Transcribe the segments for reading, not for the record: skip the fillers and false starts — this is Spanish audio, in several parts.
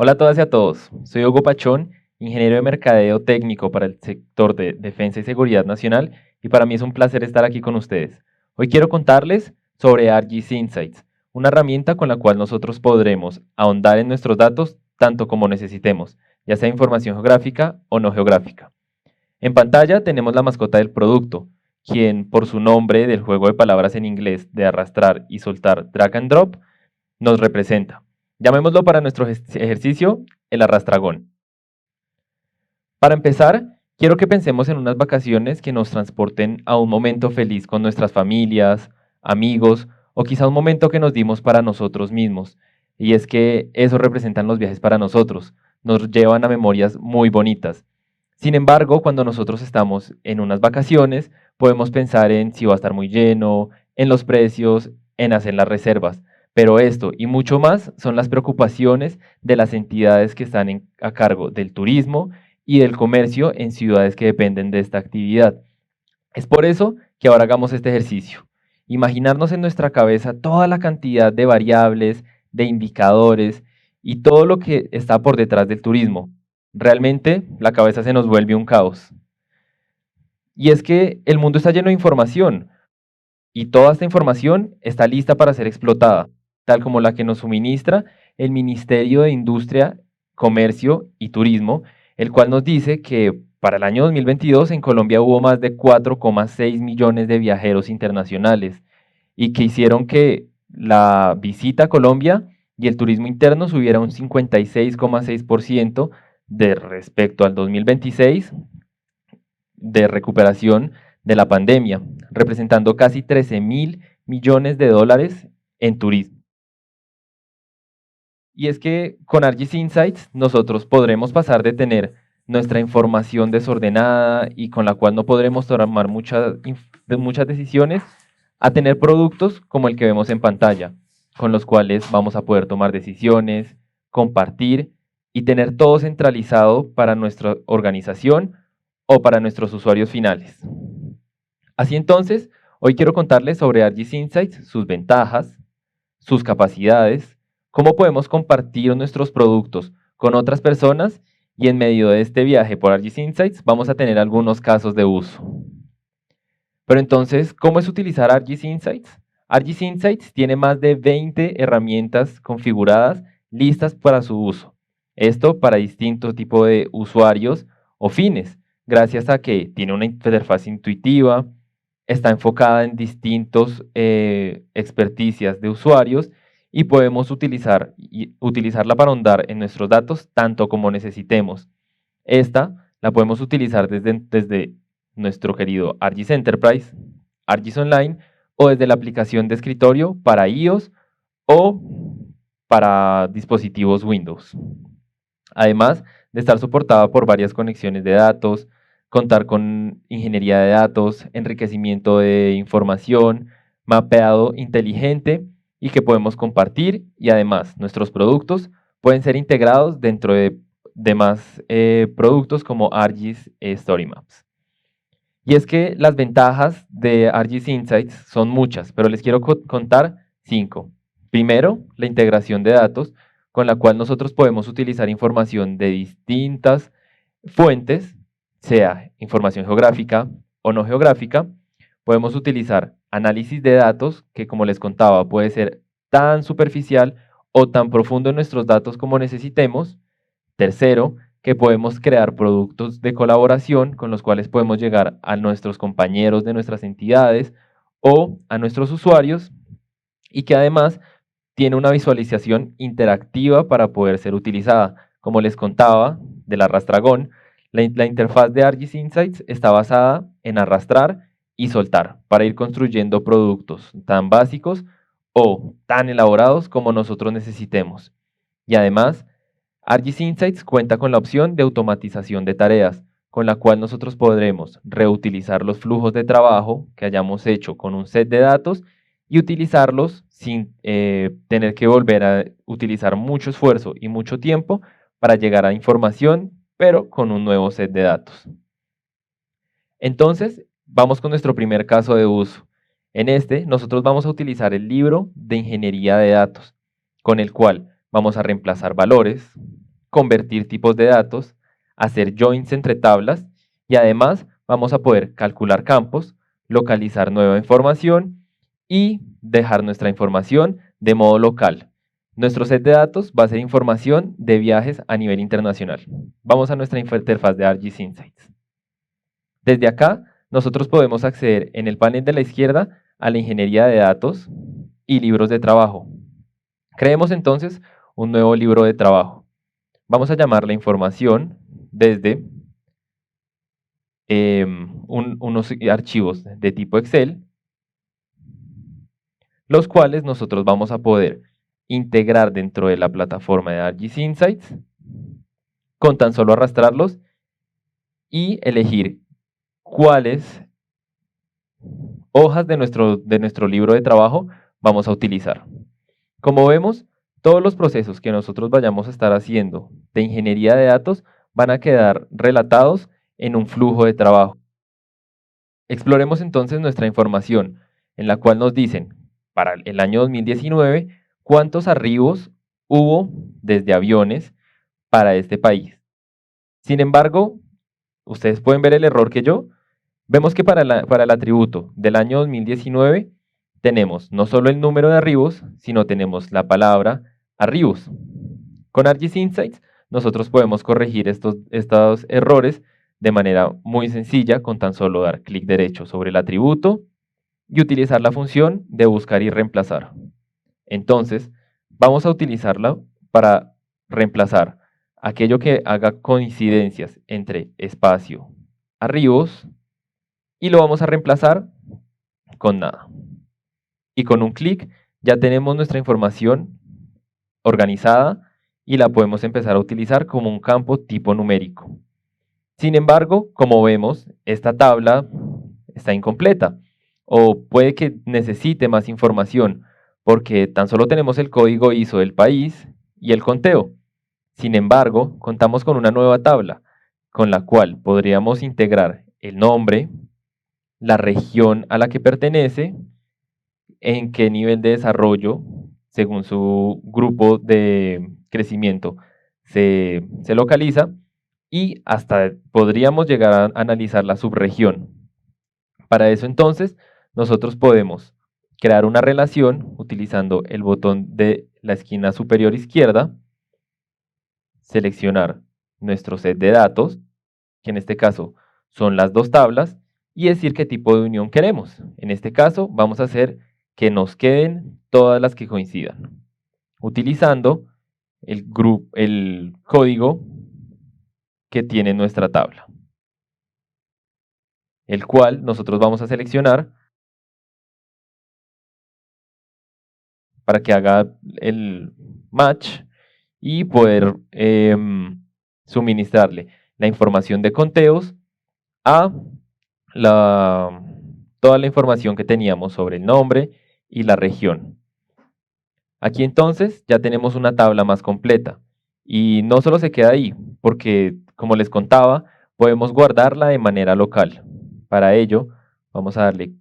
Hola a todas y a todos, soy Hugo Pachón, ingeniero de mercadeo técnico para el sector de defensa y seguridad nacional, y para mí es un placer estar aquí con ustedes. Hoy quiero contarles sobre ArcGIS Insights, una herramienta con la cual nosotros podremos ahondar en nuestros datos tanto como necesitemos, ya sea información geográfica o no geográfica. En pantalla tenemos la mascota del producto, quien por su nombre del juego de palabras en inglés de arrastrar y soltar drag and drop, nos representa. Llamémoslo para nuestro ejercicio el arrastragón. Para empezar, quiero que pensemos en unas vacaciones que nos transporten a un momento feliz con nuestras familias, amigos o quizá un momento que nos dimos para nosotros mismos. Y es que eso representan los viajes para nosotros, nos llevan a memorias muy bonitas. Sin embargo, cuando nosotros estamos en unas vacaciones, podemos pensar en si va a estar muy lleno, en los precios, en hacer las reservas. Pero esto y mucho más son las preocupaciones de las entidades que están a cargo del turismo y del comercio en ciudades que dependen de esta actividad. Es por eso que ahora hagamos este ejercicio. Imaginarnos en nuestra cabeza toda la cantidad de variables, de indicadores y todo lo que está por detrás del turismo. Realmente la cabeza se nos vuelve un caos. Y es que el mundo está lleno de información y toda esta información está lista para ser explotada, tal como la que nos suministra el Ministerio de Industria, Comercio y Turismo, el cual nos dice que para el año 2022 en Colombia hubo más de 4,6 millones de viajeros internacionales y que hicieron que la visita a Colombia y el turismo interno subiera un 56,6% de respecto al 2026 de recuperación de la pandemia, representando casi 13.000 millones de dólares en turismo. Y es que con ArcGIS Insights nosotros podremos pasar de tener nuestra información desordenada y con la cual no podremos tomar muchas decisiones a tener productos como el que vemos en pantalla, con los cuales vamos a poder tomar decisiones, compartir y tener todo centralizado para nuestra organización o para nuestros usuarios finales. Así entonces, hoy quiero contarles sobre ArcGIS Insights, sus ventajas, sus capacidades, cómo podemos compartir nuestros productos con otras personas y en medio de este viaje por ArcGIS Insights vamos a tener algunos casos de uso. Pero entonces, ¿cómo es utilizar ArcGIS Insights? ArcGIS Insights tiene más de 20 herramientas configuradas listas para su uso. Esto para distintos tipos de usuarios o fines, gracias a que tiene una interfaz intuitiva, está enfocada en distintos experticias de usuarios y podemos utilizarla para ahondar en nuestros datos tanto como necesitemos. Esta la podemos utilizar desde nuestro querido ArcGIS Enterprise, ArcGIS Online o desde la aplicación de escritorio para iOS o para dispositivos Windows. Además de estar soportada por varias conexiones de datos, contar con ingeniería de datos, enriquecimiento de información, mapeado inteligente y que podemos compartir y además nuestros productos pueden ser integrados dentro de demás productos como ArcGIS Story Maps. Y es que las ventajas de ArcGIS Insights son muchas, pero les quiero contar 5. Primero, la integración de datos, con la cual nosotros podemos utilizar información de distintas fuentes, sea información geográfica o no geográfica. Podemos utilizar análisis de datos, que como les contaba, puede ser tan superficial o tan profundo en nuestros datos como necesitemos. Tercero, que podemos crear productos de colaboración con los cuales podemos llegar a nuestros compañeros de nuestras entidades o a nuestros usuarios y que además tiene una visualización interactiva para poder ser utilizada. Como les contaba del arrastragón, la interfaz de ArcGIS Insights está basada en arrastrar y soltar para ir construyendo productos tan básicos o tan elaborados como nosotros necesitemos. Y además, ArcGIS Insights cuenta con la opción de automatización de tareas, con la cual nosotros podremos reutilizar los flujos de trabajo que hayamos hecho con un set de datos y utilizarlos sin tener que volver a utilizar mucho esfuerzo y mucho tiempo para llegar a información, pero con un nuevo set de datos. Entonces, vamos con nuestro primer caso de uso. En este, nosotros vamos a utilizar el libro de ingeniería de datos, con el cual vamos a reemplazar valores, convertir tipos de datos, hacer joins entre tablas y además vamos a poder calcular campos, localizar nueva información y dejar nuestra información de modo local. Nuestro set de datos va a ser información de viajes a nivel internacional. Vamos a nuestra interfaz de ArcGIS Insights. Desde acá, nosotros podemos acceder en el panel de la izquierda a la ingeniería de datos y libros de trabajo. Creemos entonces un nuevo libro de trabajo. Vamos a llamar la información desde unos archivos de tipo Excel, los cuales nosotros vamos a poder integrar dentro de la plataforma de ArcGIS Insights con tan solo arrastrarlos y elegir cuáles hojas de nuestro libro de trabajo vamos a utilizar. Como vemos, todos los procesos que nosotros vayamos a estar haciendo de ingeniería de datos van a quedar relatados en un flujo de trabajo. Exploremos entonces nuestra información, en la cual nos dicen, para el año 2019, cuántos arribos hubo desde aviones para este país. Sin embargo, ustedes pueden ver el error que yo. Vemos que para el atributo del año 2019 tenemos no solo el número de arribos, sino tenemos la palabra arribos. Con ArcGIS Insights nosotros podemos corregir estos errores de manera muy sencilla con tan solo dar clic derecho sobre el atributo y utilizar la función de buscar y reemplazar. Entonces, vamos a utilizarla para reemplazar aquello que haga coincidencias entre espacio, arribos, y lo vamos a reemplazar con nada. Y con un clic ya tenemos nuestra información organizada y la podemos empezar a utilizar como un campo tipo numérico. Sin embargo, como vemos, esta tabla está incompleta o puede que necesite más información porque tan solo tenemos el código ISO del país y el conteo. Sin embargo, contamos con una nueva tabla con la cual podríamos integrar el nombre, la región a la que pertenece, en qué nivel de desarrollo, según su grupo de crecimiento, se localiza y hasta podríamos llegar a analizar la subregión. Para eso entonces nosotros podemos crear una relación utilizando el botón de la esquina superior izquierda, seleccionar nuestro set de datos, que en este caso son las dos tablas, y decir qué tipo de unión queremos. En este caso vamos a hacer que nos queden todas las que coincidan, utilizando el código que tiene nuestra tabla, el cual nosotros vamos a seleccionar para que haga el match y poder suministrarle la información de conteos a toda la información que teníamos sobre el nombre y la región. Aquí entonces ya tenemos una tabla más completa y no solo se queda ahí, porque como les contaba, podemos guardarla de manera local. Para ello, vamos a darle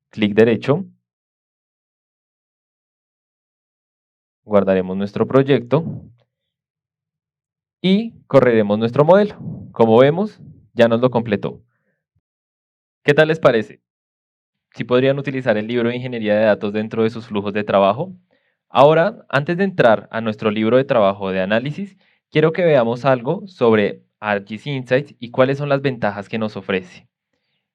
clic derecho, guardaremos nuestro proyecto y correremos nuestro modelo. Como vemos, ya nos lo completó. ¿Qué tal les parece? ¿Sí podrían utilizar el libro de ingeniería de datos dentro de sus flujos de trabajo? Ahora, antes de entrar a nuestro libro de trabajo de análisis, quiero que veamos algo sobre ArcGIS Insights y cuáles son las ventajas que nos ofrece.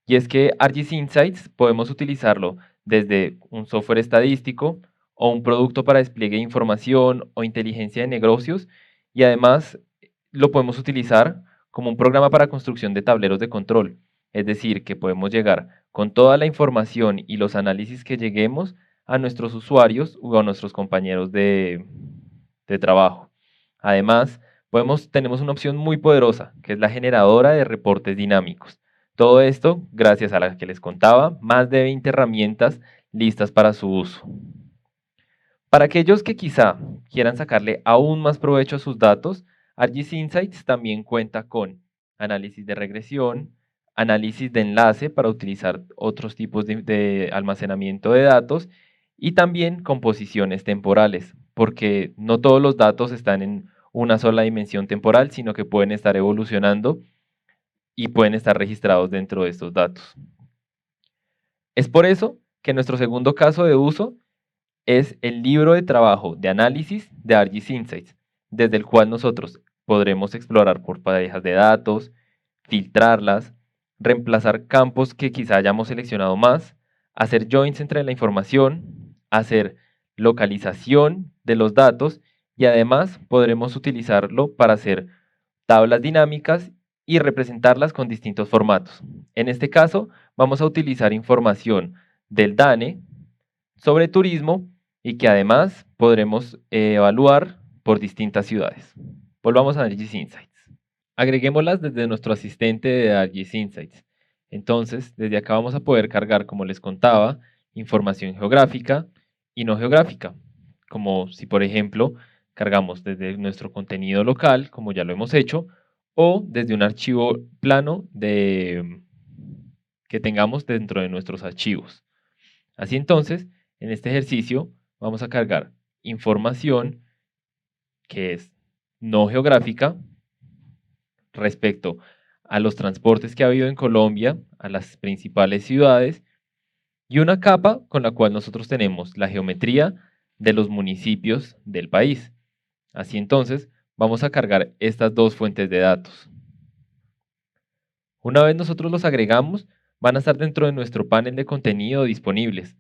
Y es que ArcGIS Insights podemos utilizarlo desde un software estadístico o un producto para despliegue de información o inteligencia de negocios y además lo podemos utilizar como un programa para construcción de tableros de control. Es decir, que podemos llegar con toda la información y los análisis que lleguemos a nuestros usuarios o a nuestros compañeros de trabajo. Además, tenemos una opción muy poderosa, que es la generadora de reportes dinámicos. Todo esto gracias a la que les contaba, más de 20 herramientas listas para su uso. Para aquellos que quizá quieran sacarle aún más provecho a sus datos, ArcGIS Insights también cuenta con análisis de regresión, análisis de enlace para utilizar otros tipos de almacenamiento de datos y también composiciones temporales, porque no todos los datos están en una sola dimensión temporal, sino que pueden estar evolucionando y pueden estar registrados dentro de estos datos. Es por eso que nuestro segundo caso de uso es el libro de trabajo de análisis de ArcGIS Insights, desde el cual nosotros podremos explorar por parejas de datos, filtrarlas, reemplazar campos que quizá hayamos seleccionado más, hacer joins entre la información, hacer localización de los datos y además podremos utilizarlo para hacer tablas dinámicas y representarlas con distintos formatos. En este caso, vamos a utilizar información del DANE sobre turismo y que además podremos evaluar por distintas ciudades. Volvamos a ArcGIS Insights. Agreguémoslas desde nuestro asistente de ArcGIS Insights. Entonces, desde acá vamos a poder cargar, como les contaba, información geográfica y no geográfica, como si, por ejemplo, cargamos desde nuestro contenido local, como ya lo hemos hecho, o desde un archivo plano que tengamos dentro de nuestros archivos. Así entonces, en este ejercicio vamos a cargar información que es no geográfica respecto a los transportes que ha habido en Colombia, a las principales ciudades, y una capa con la cual nosotros tenemos la geometría de los municipios del país. Así entonces, vamos a cargar estas dos fuentes de datos. Una vez nosotros los agregamos, van a estar dentro de nuestro panel de contenido disponibles,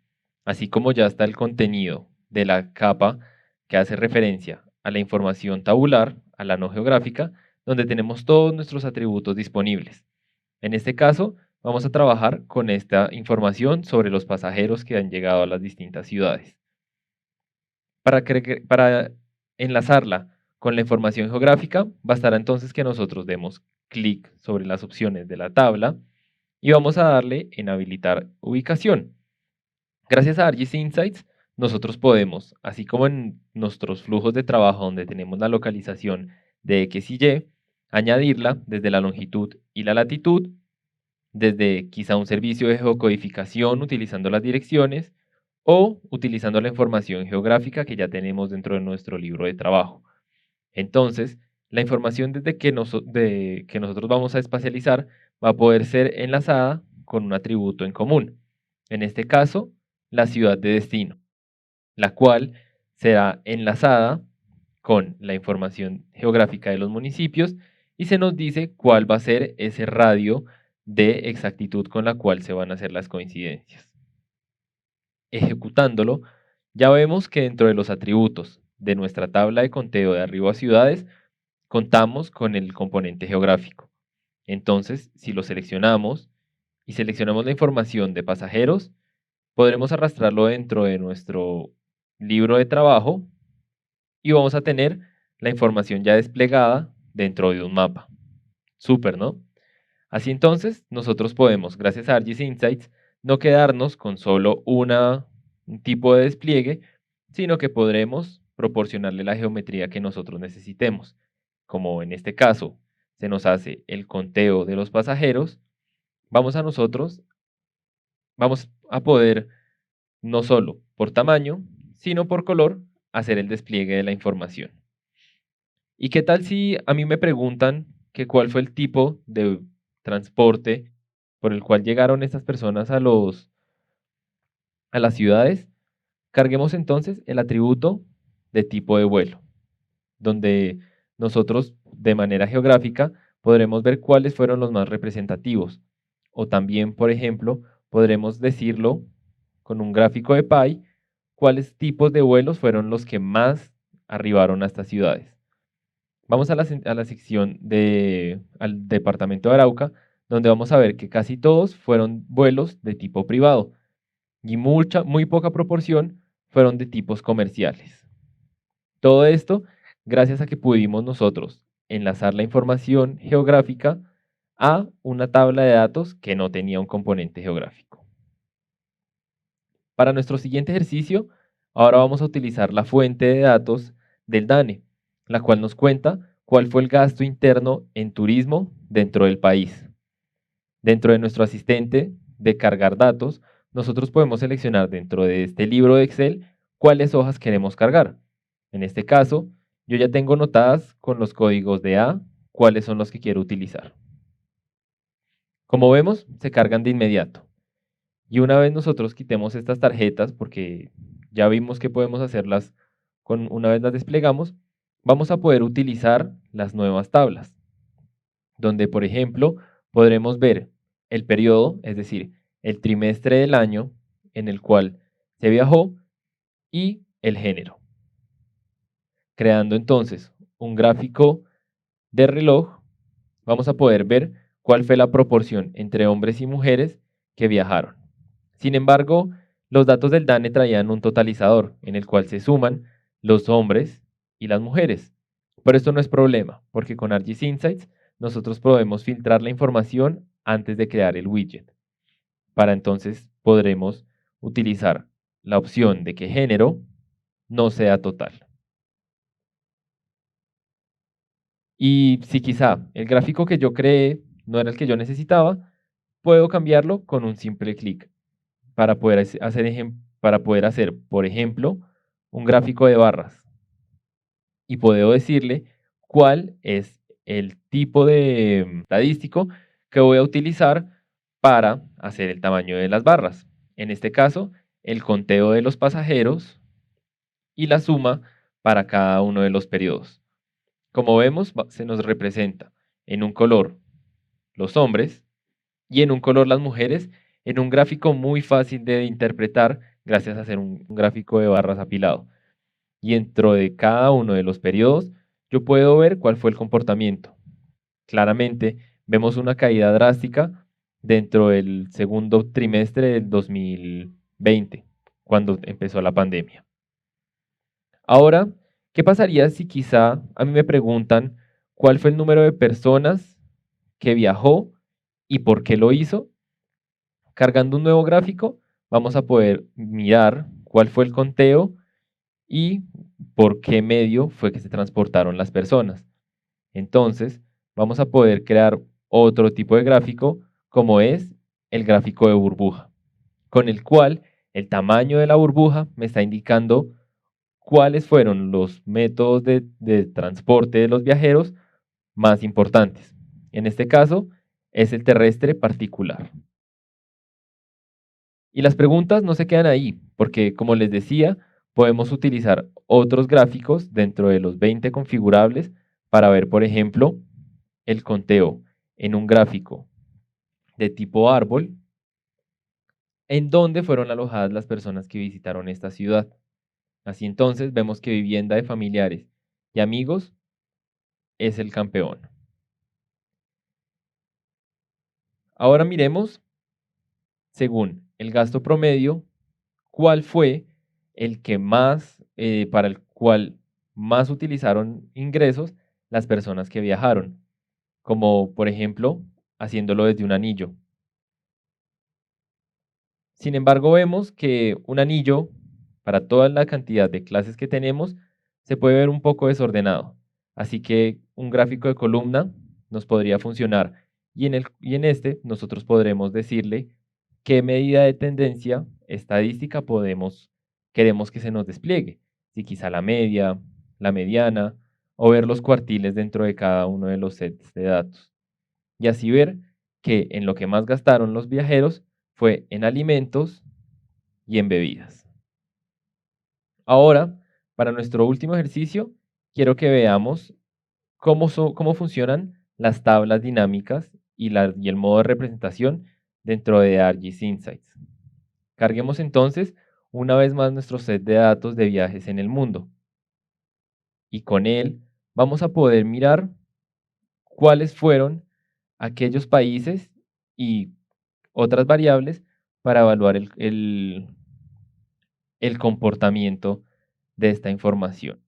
así como ya está el contenido de la capa que hace referencia a la información tabular, a la no geográfica, donde tenemos todos nuestros atributos disponibles. En este caso, vamos a trabajar con esta información sobre los pasajeros que han llegado a las distintas ciudades. Para enlazarla con la información geográfica, bastará entonces que nosotros demos clic sobre las opciones de la tabla y vamos a darle en habilitar ubicación. Gracias a ArcGIS Insights, nosotros podemos, así como en nuestros flujos de trabajo donde tenemos la localización de X y Y, añadirla desde la longitud y la latitud, desde quizá un servicio de geocodificación utilizando las direcciones o utilizando la información geográfica que ya tenemos dentro de nuestro libro de trabajo. Entonces, la información desde que nosotros vamos a espacializar va a poder ser enlazada con un atributo en común. En este caso, la ciudad de destino, la cual será enlazada con la información geográfica de los municipios y se nos dice cuál va a ser ese radio de exactitud con la cual se van a hacer las coincidencias. Ejecutándolo, ya vemos que dentro de los atributos de nuestra tabla de conteo de arriba a ciudades, contamos con el componente geográfico. Entonces, si lo seleccionamos y seleccionamos la información de pasajeros, podremos arrastrarlo dentro de nuestro libro de trabajo y vamos a tener la información ya desplegada dentro de un mapa. Súper, ¿no? Así entonces, nosotros podemos, gracias a ArcGIS Insights, no quedarnos con solo un tipo de despliegue, sino que podremos proporcionarle la geometría que nosotros necesitemos. Como en este caso se nos hace el conteo de los pasajeros, vamos a poder no solo por tamaño, sino por color, hacer el despliegue de la información. ¿Y qué tal si a mí me preguntan que cuál fue el tipo de transporte por el cual llegaron estas personas a las ciudades? Carguemos entonces el atributo de tipo de vuelo, donde nosotros de manera geográfica podremos ver cuáles fueron los más representativos. O también, por ejemplo, podremos decirlo con un gráfico de pie, cuáles tipos de vuelos fueron los que más arribaron a estas ciudades. Vamos a la sección al departamento de Arauca, donde vamos a ver que casi todos fueron vuelos de tipo privado y muy poca proporción fueron de tipos comerciales. Todo esto gracias a que pudimos nosotros enlazar la información geográfica a una tabla de datos que no tenía un componente geográfico. Para nuestro siguiente ejercicio, ahora vamos a utilizar la fuente de datos del DANE, la cual nos cuenta cuál fue el gasto interno en turismo dentro del país. Dentro de nuestro asistente de cargar datos, nosotros podemos seleccionar dentro de este libro de Excel cuáles hojas queremos cargar. En este caso, Yo ya tengo notadas con los códigos de A cuáles son los que quiero utilizar. Como vemos, se cargan de inmediato. Y una vez nosotros quitemos estas tarjetas, porque ya vimos que podemos hacerlas una vez las desplegamos, vamos a poder utilizar las nuevas tablas, donde por ejemplo podremos ver el periodo, es decir, el trimestre del año en el cual se viajó y el género, creando entonces un gráfico de reloj. Vamos a poder ver cuál fue la proporción entre hombres y mujeres que viajaron. Sin embargo, los datos del DANE traían un totalizador en el cual se suman los hombres y las mujeres. Pero esto no es problema, porque con ArcGIS Insights nosotros podemos filtrar la información antes de crear el widget. Para entonces podremos utilizar la opción de que género no sea total. Y si quizá el gráfico que yo creé no era el que yo necesitaba, puedo cambiarlo con un simple clic para poder hacer, por ejemplo, un gráfico de barras. Y puedo decirle cuál es el tipo de estadístico que voy a utilizar para hacer el tamaño de las barras. En este caso, el conteo de los pasajeros y la suma para cada uno de los periodos. Como vemos, se nos representa en un color los hombres y en un color las mujeres, en un gráfico muy fácil de interpretar gracias a hacer un gráfico de barras apilado. Y dentro de cada uno de los periodos, yo puedo ver cuál fue el comportamiento. Claramente, vemos una caída drástica dentro del segundo trimestre del 2020, cuando empezó la pandemia. Ahora, ¿qué pasaría si quizá a mí me preguntan cuál fue el número de personas que viajó y por qué lo hizo? Cargando un nuevo gráfico, vamos a poder mirar cuál fue el conteo y por qué medio fue que se transportaron las personas. Entonces, vamos a poder crear otro tipo de gráfico, como es el gráfico de burbuja, con el cual el tamaño de la burbuja me está indicando cuáles fueron los métodos de transporte de los viajeros más importantes. En este caso, es el terrestre particular. Y las preguntas no se quedan ahí, porque como les decía, podemos utilizar otros gráficos dentro de los 20 configurables para ver, por ejemplo, el conteo en un gráfico de tipo árbol, en dónde fueron alojadas las personas que visitaron esta ciudad. Así entonces vemos que vivienda de familiares y amigos es el campeón. Ahora miremos, según el gasto promedio, cuál fue el que más, para el cual más utilizaron ingresos las personas que viajaron, como por ejemplo haciéndolo desde un anillo. Sin embargo, vemos que un anillo, para toda la cantidad de clases que tenemos, se puede ver un poco desordenado. Así que un gráfico de columna nos podría funcionar y en este nosotros podremos decirle qué medida de tendencia estadística queremos que se nos despliegue. Si quizá la media, la mediana o ver los cuartiles dentro de cada uno de los sets de datos. Y así ver que en lo que más gastaron los viajeros fue en alimentos y en bebidas. Ahora, para nuestro último ejercicio, quiero que veamos cómo funcionan las tablas dinámicas y el modo de representación dentro de ArcGIS Insights. Carguemos entonces una vez más nuestro set de datos de viajes en el mundo. Y con él vamos a poder mirar cuáles fueron aquellos países y otras variables para evaluar el comportamiento de esta información.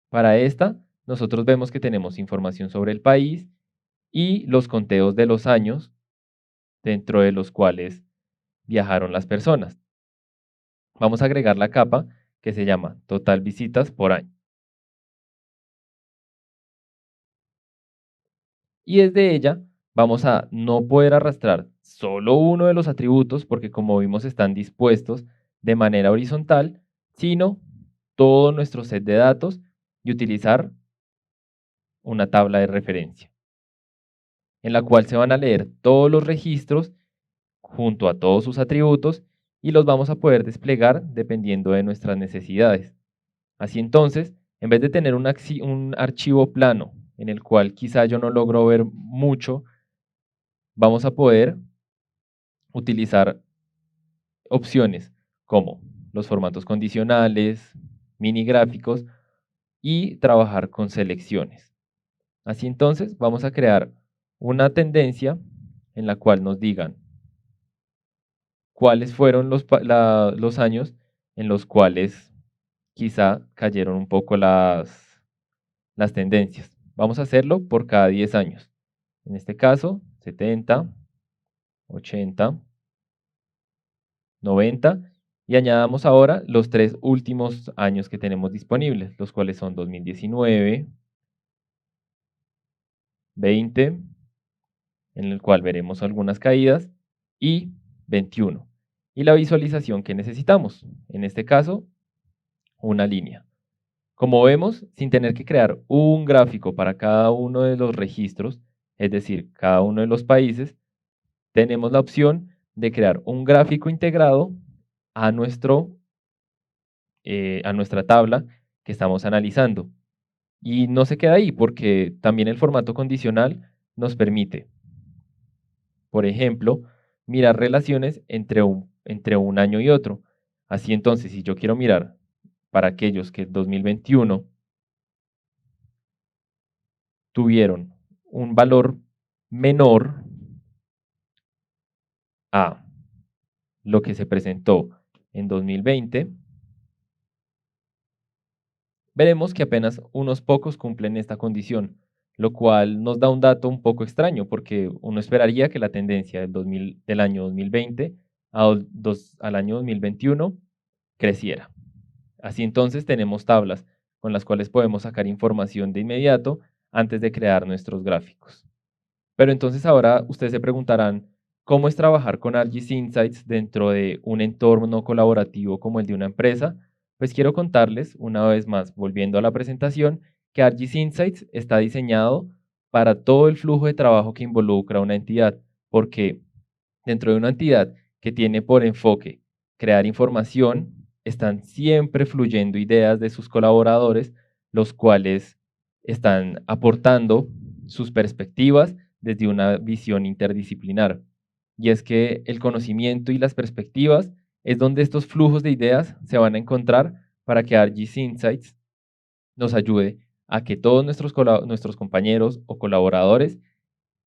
Para esta, nosotros vemos que tenemos información sobre el país y los conteos de los años dentro de los cuales viajaron las personas. Vamos a agregar la capa que se llama total visitas por año. Y desde ella vamos a no poder arrastrar solo uno de los atributos porque como vimos están dispuestos de manera horizontal, sino todo nuestro set de datos y utilizar una tabla de referencia, en la cual se van a leer todos los registros junto a todos sus atributos y los vamos a poder desplegar dependiendo de nuestras necesidades. Así entonces, en vez de tener un archivo plano en el cual quizá yo no logro ver mucho, vamos a poder utilizar opciones como los formatos condicionales, mini gráficos y trabajar con selecciones. Así entonces, vamos a crear una tendencia en la cual nos digan cuáles fueron los años en los cuales quizá cayeron un poco las tendencias. Vamos a hacerlo por cada 10 años. En este caso, 70, 80, 90 y añadamos ahora los 3 últimos años que tenemos disponibles, los cuales son 2019, 20, en el cual veremos algunas caídas, y 21. Y la visualización que necesitamos, en este caso, una línea. Como vemos, sin tener que crear un gráfico para cada uno de los registros, es decir, cada uno de los países, tenemos la opción de crear un gráfico integrado a, a nuestra tabla que estamos analizando. Y no se queda ahí porque también el formato condicional nos permite, por ejemplo, mirar relaciones entre un año y otro. Así entonces, si yo quiero mirar para aquellos que en 2021 tuvieron un valor menor a lo que se presentó en 2020, veremos que apenas unos pocos cumplen esta condición, lo cual nos da un dato un poco extraño porque uno esperaría que la tendencia del año 2020 al año 2021 creciera. Así entonces tenemos tablas con las cuales podemos sacar información de inmediato antes de crear nuestros gráficos. Pero entonces ahora ustedes se preguntarán, ¿cómo es trabajar con ArcGIS Insights dentro de un entorno colaborativo como el de una empresa? Pues quiero contarles, una vez más, volviendo a la presentación, que ArcGIS Insights está diseñado para todo el flujo de trabajo que involucra una entidad, porque dentro de una entidad que tiene por enfoque crear información, están siempre fluyendo ideas de sus colaboradores, los cuales están aportando sus perspectivas desde una visión interdisciplinar. Y es que el conocimiento y las perspectivas es donde estos flujos de ideas se van a encontrar para que ArcGIS Insights nos ayude a que todos nuestros compañeros o colaboradores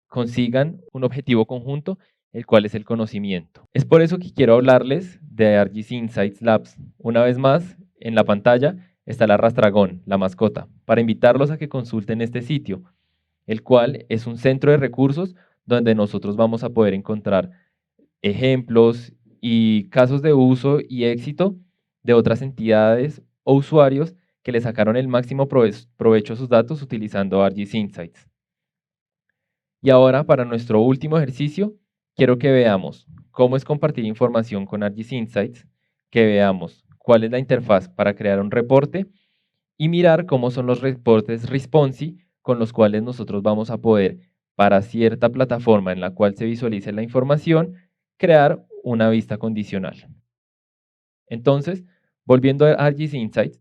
consigan un objetivo conjunto, el cual es el conocimiento. Es por eso que quiero hablarles de ArcGIS Insights Labs. Una vez más, en la pantalla está la Rastragón, la mascota, para invitarlos a que consulten este sitio, el cual es un centro de recursos donde nosotros vamos a poder encontrar ejemplos y casos de uso y éxito de otras entidades o usuarios que le sacaron el máximo provecho a sus datos utilizando ArcGIS Insights. Y ahora, para nuestro último ejercicio, quiero que veamos cómo es compartir información con ArcGIS Insights, que veamos cuál es la interfaz para crear un reporte y mirar cómo son los reportes responsive con los cuales nosotros vamos a poder, para cierta plataforma en la cual se visualice la información, crear una vista condicional. Entonces, volviendo a ArcGIS Insights,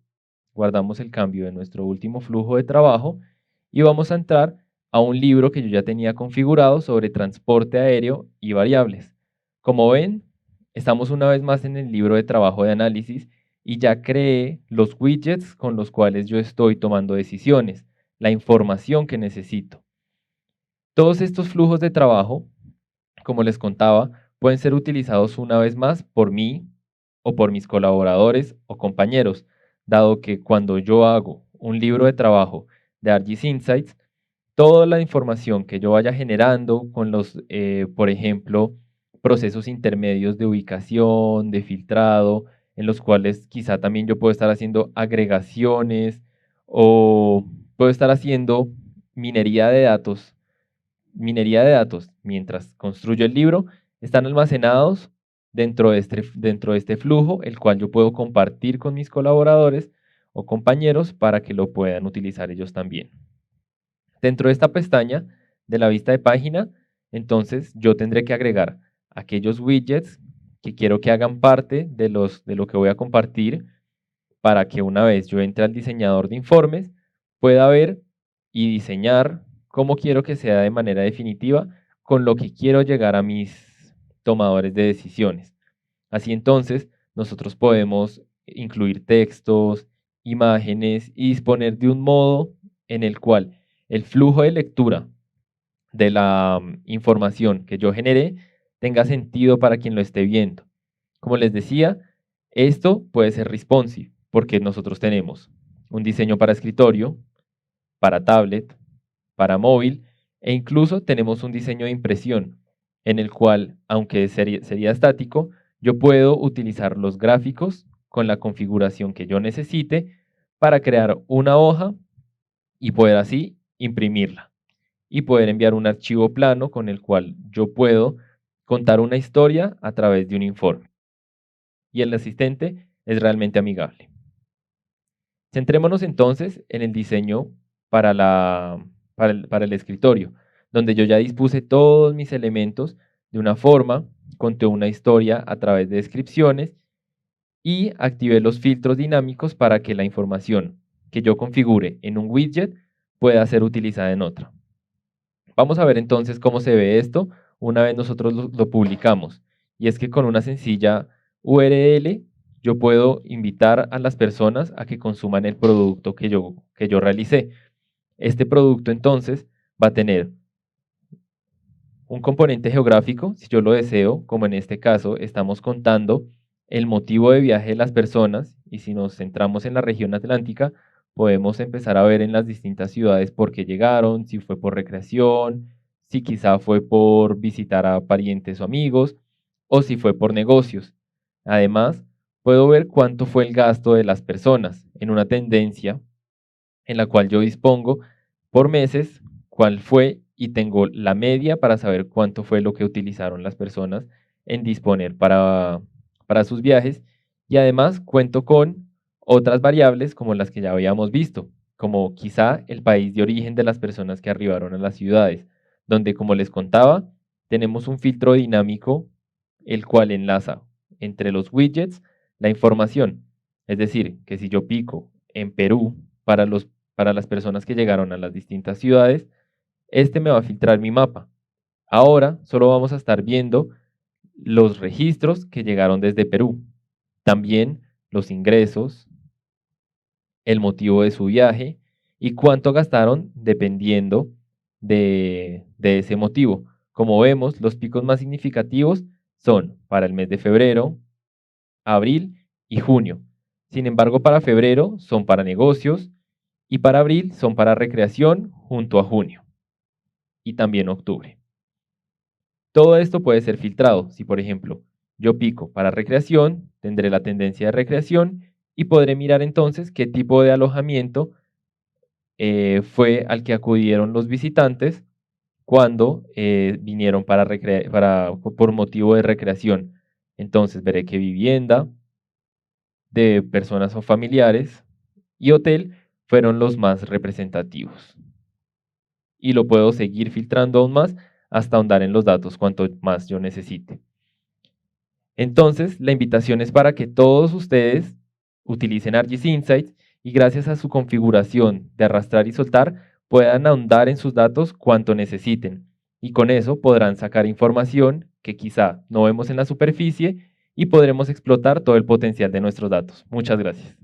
guardamos el cambio de nuestro último flujo de trabajo y vamos a entrar a un libro que yo ya tenía configurado sobre transporte aéreo y variables. Como ven, estamos una vez más en el libro de trabajo de análisis y ya creé los widgets con los cuales yo estoy tomando decisiones, la información que necesito. Todos estos flujos de trabajo, como les contaba, pueden ser utilizados una vez más por mí o por mis colaboradores o compañeros, dado que cuando yo hago un libro de trabajo de ArcGIS Insights, toda la información que yo vaya generando con los, por ejemplo, procesos intermedios de ubicación, de filtrado, en los cuales quizá también yo puedo estar haciendo agregaciones o puedo estar haciendo minería de datos mientras construyo el libro, están almacenados dentro de este flujo, el cual yo puedo compartir con mis colaboradores o compañeros para que lo puedan utilizar ellos también. Dentro de esta pestaña de la vista de página, entonces yo tendré que agregar aquellos widgets que quiero que hagan parte de lo que voy a compartir para que una vez yo entre al diseñador de informes, pueda ver y diseñar cómo quiero que sea de manera definitiva con lo que quiero llegar a mis tomadores de decisiones. Así entonces, nosotros podemos incluir textos, imágenes y disponer de un modo en el cual el flujo de lectura de la información que yo generé tenga sentido para quien lo esté viendo. Como les decía, esto puede ser responsive porque nosotros tenemos un diseño para escritorio, para tablet, para móvil e incluso tenemos un diseño de impresión en el cual, aunque sería estático, yo puedo utilizar los gráficos con la configuración que yo necesite para crear una hoja y poder así imprimirla y poder enviar un archivo plano con el cual yo puedo contar una historia a través de un informe. Y el asistente es realmente amigable. Centrémonos entonces en el diseño para el escritorio, donde yo ya dispuse todos mis elementos de una forma, conté una historia a través de descripciones y activé los filtros dinámicos para que la información que yo configure en un widget pueda ser utilizada en otra. Vamos a ver entonces cómo se ve esto una vez nosotros lo publicamos. Y es que con una sencilla URL yo puedo invitar a las personas a que consuman el producto que yo realicé. Este producto entonces va a tener un componente geográfico, si yo lo deseo, como en este caso estamos contando el motivo de viaje de las personas y si nos centramos en la región atlántica, podemos empezar a ver en las distintas ciudades por qué llegaron, si fue por recreación, si quizá fue por visitar a parientes o amigos o si fue por negocios. Además, puedo ver cuánto fue el gasto de las personas en una tendencia en la cual yo dispongo por meses cuál fue y tengo la media para saber cuánto fue lo que utilizaron las personas en disponer para sus viajes y además cuento con otras variables como las que ya habíamos visto, como quizá el país de origen de las personas que arribaron a las ciudades, donde como les contaba, tenemos un filtro dinámico el cual enlaza entre los widgets la información. Es decir, que si yo pico en Perú para las personas que llegaron a las distintas ciudades, este me va a filtrar mi mapa. Ahora solo vamos a estar viendo los registros que llegaron desde Perú. También los ingresos, el motivo de su viaje y cuánto gastaron dependiendo de ese motivo. Como vemos, los picos más significativos son para el mes de febrero, abril y junio. Sin embargo, para febrero son para negocios y para abril son para recreación junto a junio y también octubre. Todo esto puede ser filtrado. Si, por ejemplo, yo pico para recreación, tendré la tendencia de recreación y podré mirar entonces qué tipo de alojamiento fue al que acudieron los visitantes cuando vinieron por motivo de recreación. Entonces veré qué vivienda de personas o familiares y hotel fueron los más representativos. Y lo puedo seguir filtrando aún más hasta ahondar en los datos cuanto más yo necesite. Entonces, la invitación es para que todos ustedes utilicen ArcGIS Insights y gracias a su configuración de arrastrar y soltar puedan ahondar en sus datos cuanto necesiten. Y con eso podrán sacar información que quizá no vemos en la superficie y podremos explotar todo el potencial de nuestros datos. Muchas gracias.